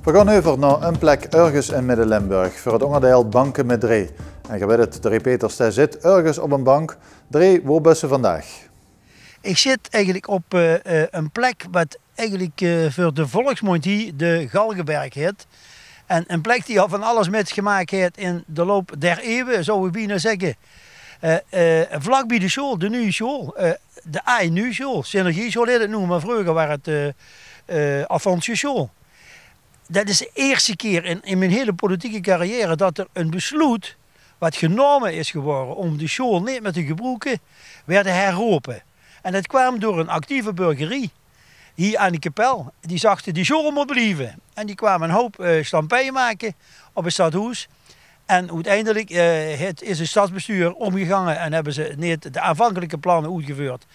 We gaan over naar een plek ergens in Midden-Limburg voor het onderdeel Banken met Dree. En je weet het, de Peters zit ergens op een bank. Dree, waar ben je vandaag? Ik zit eigenlijk op een plek wat eigenlijk voor de volksmond hier de Galgenberg heet. En een plek die al van alles met gemaakt heeft in de loop der eeuwen, zou ik bijna zeggen. Vlakbij de school, de nieuwe school, de ANU school, Synergie-school heet het noemen, maar vroeger was het Avantia school. Dat is de eerste keer in mijn hele politieke carrière dat er een besluit wat genomen is geworden om de school niet meer te gebruiken, werd heropen. En dat kwam door een actieve burgerie hier aan de kapel. Die zachten die school moet blijven. En die kwamen een hoop stampeien maken op het stadhuis. En uiteindelijk is het stadsbestuur omgegaan en hebben ze niet de aanvankelijke plannen uitgevoerd.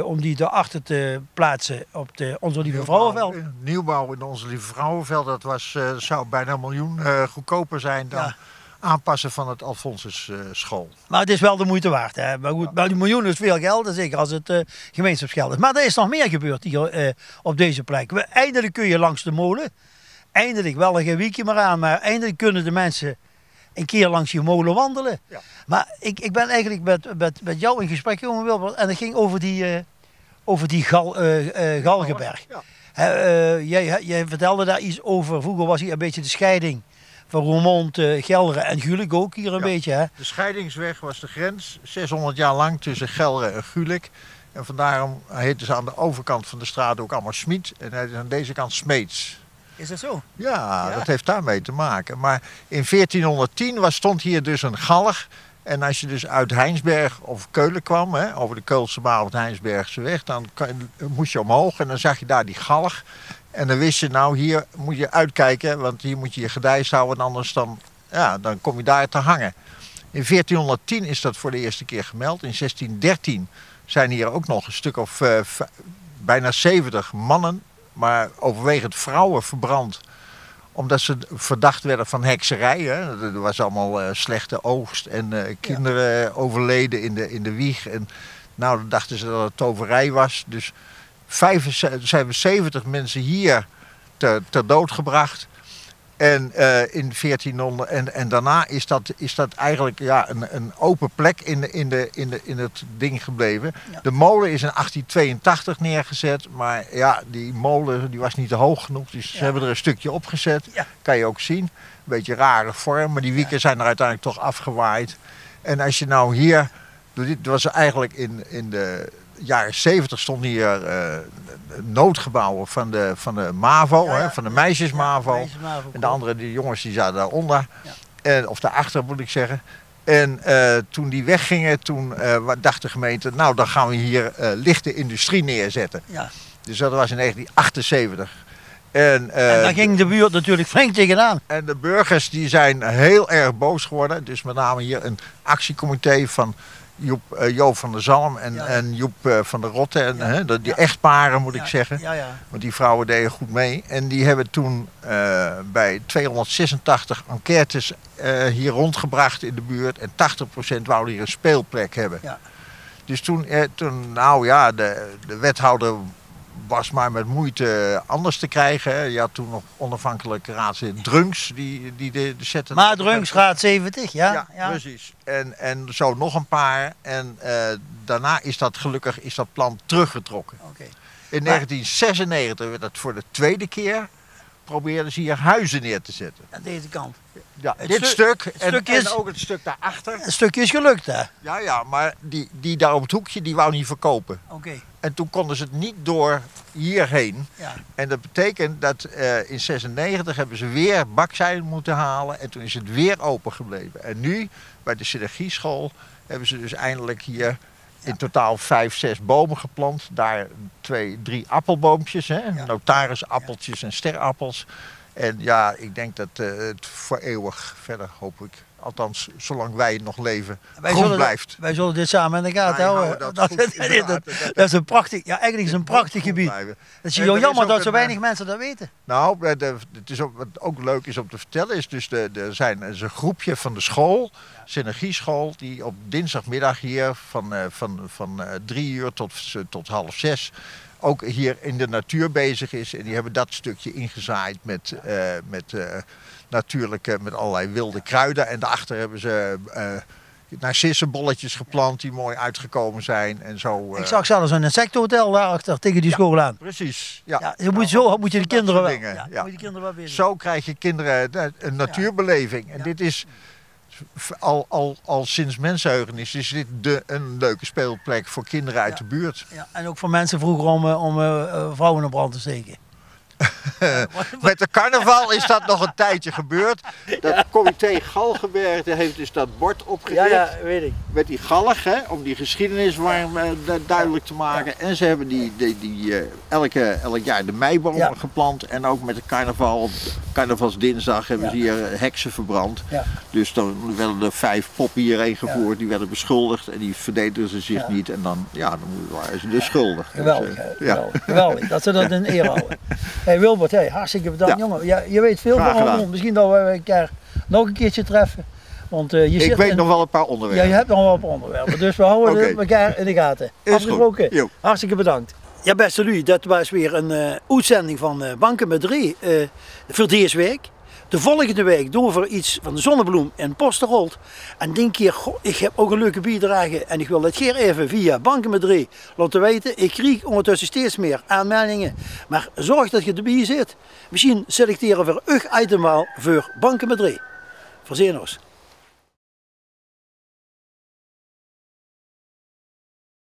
Om die daarachter te plaatsen op de Onze Lieve Vrouwenveld. Nieuwbouw in Onze Lieve Vrouwenveld, dat zou bijna 1 miljoen goedkoper zijn dan aanpassen van het Alfonsus school. Maar het is wel de moeite waard. Hè? Maar goed, maar die miljoen is veel geld, zeker als het gemeenschapsgeld is. Maar er is nog meer gebeurd hier op deze plek. Eindelijk kun je langs de molen. Eindelijk, wel een weekje maar aan, maar eindelijk kunnen de mensen een keer langs je molen wandelen. Ja. Maar ik ben eigenlijk met jou in gesprek, jongen Wilbert, en het ging over die Galgenberg. Ja. Jij vertelde daar iets over, vroeger was hier een beetje de scheiding van Roermond, Gelre en Gulik ook hier een beetje. Hè? De scheidingsweg was de grens, 600 jaar lang tussen Gelre en Gulik. En vandaarom heten ze aan de overkant van de straat ook allemaal Schmid en aan deze kant Smeets. Is dat zo? Ja, dat heeft daarmee te maken. Maar in 1410 stond hier dus een galg. En als je dus uit Heinsberg of Keulen kwam, over de Keulse baan of de Heinsbergse weg, dan moest je omhoog en dan zag je daar die galg. En dan wist je, nou hier moet je uitkijken, want hier moet je je gedijs houden, anders dan kom je daar te hangen. In 1410 is dat voor de eerste keer gemeld. In 1613 zijn hier ook nog een stuk of bijna 70 mannen, maar overwegend vrouwen verbrand. Omdat ze verdacht werden van hekserij. Hè. Er was allemaal slechte oogst en kinderen overleden in de wieg. En nou, dan dachten ze dat het toverij was. Dus zijn 70 mensen hier ter dood gebracht. En in 1400 en daarna is dat eigenlijk een open plek in het ding gebleven. Ja. De molen is in 1882 neergezet, maar ja, die molen die was niet te hoog genoeg, dus ze hebben er een stukje opgezet. Ja. Kan je ook zien. Een beetje rare vorm, maar die wieken zijn er uiteindelijk toch afgewaaid. En als je nou hier, dit was eigenlijk in de jaren 70 stonden hier noodgebouwen van de MAVO, van de meisjes MAVO. En de andere, die jongens, die zaten daaronder. Ja. Of daarachter moet ik zeggen. En toen die weggingen, toen dacht de gemeente, nou dan gaan we hier lichte industrie neerzetten. Ja. Dus dat was in 1978. En daar ging de buurt natuurlijk flink tegenaan. En de burgers die zijn heel erg boos geworden. Dus met name hier een actiecomité van Joop van der Zalm en Joep van der Rotte. Die echtparen moet ik zeggen. Ja, ja. Want die vrouwen deden goed mee. En die hebben toen bij 286 enquêtes hier rondgebracht in de buurt. En 80% wouden hier een speelplek hebben. Ja. Dus toen de wethouder was maar met moeite anders te krijgen. Je had toen nog onafhankelijk raadslid Drunks. Die zetten. Maar Drunksraad 70, ja. Ja, precies. En zo nog een paar. En daarna is dat plan teruggetrokken. Okay. In 1996 werd dat voor de tweede keer. Probeerden ze hier huizen neer te zetten. Aan deze kant. Ja, dit stuk en ook het stuk daarachter. Een stukje is gelukt, hè? Ja, maar die daar op het hoekje, die wou niet verkopen. Oké. En toen konden ze het niet door hierheen. Ja. En dat betekent dat in 96 hebben ze weer bakzijde moeten halen. En toen is het weer open gebleven. En nu, bij de Synergieschool, hebben ze dus eindelijk hier in totaal 5, 6 bomen geplant. Daar 2, 3 appelboompjes, notarisappeltjes en sterappels. En ja, ik denk dat het voor eeuwig verder, hoop ik. Althans, zolang wij nog leven, groen blijft. Wij zullen dit samen in de gaten houden. Dat is een prachtig, eigenlijk is het een prachtig gebied. Het is jammer dat zo weinig mensen dat weten. Nou, wat ook leuk is om te vertellen, is dus er is een groepje van de school, Synergieschool, die op dinsdagmiddag hier van 3 uur tot 5:30 ook hier in de natuur bezig is. En die hebben dat stukje ingezaaid met met allerlei wilde kruiden. En daarachter hebben ze narcissenbolletjes geplant die mooi uitgekomen zijn. En zo, Ik zag zelfs een insectenhotel daarachter tegen die school aan. Precies. Ja. Ja, zo moet je de kinderen wel. Dingen, ja. Moet je de kinderen wel bezig. Zo krijg je kinderen een natuurbeleving. En dit is al sinds mensenheugenis is dit een leuke speelplek voor kinderen uit de buurt. Ja, en ook voor mensen vroeger om vrouwen op brand te steken. Met de carnaval is dat nog een tijdje gebeurd. Dat comité Galgenberg heeft dus dat bord opgericht. Ja, weet ik. Met die galg, hè, om die geschiedenis duidelijk te maken. Ja. En ze hebben elk jaar de meiboom geplant. En ook met de carnavalsdinsdag hebben ze hier heksen verbrand. Ja. Dus dan werden er 5 poppen hierheen gevoerd. Die werden beschuldigd en die verdedigden ze zich niet. En dan waren ze dus schuldig. Geweldig, dus, geweldig dat ze dat in eer houden. Hey Wilbert, hartstikke bedankt jongen. Je weet veel van ons. Misschien dat we elkaar nog een keertje treffen. Want, ik weet nog wel een paar onderwerpen. Ja, je hebt nog wel een paar onderwerpen. Dus we houden elkaar in de gaten. Afgesproken. Hartstikke bedankt. Ja, beste Louis, dat was weer een uitzending van Banken met Dree voor deze week. De volgende week doen we iets van de zonnebloem in Posterholt. En denk keer, ik heb ook een leuke bijdrage en ik wil dat keer even via Banken met Dree laten weten. Ik krijg ondertussen steeds meer aanmeldingen. Maar zorg dat je erbij zit. Misschien selecteren we een item voor Banken met Dree. Voor ziens.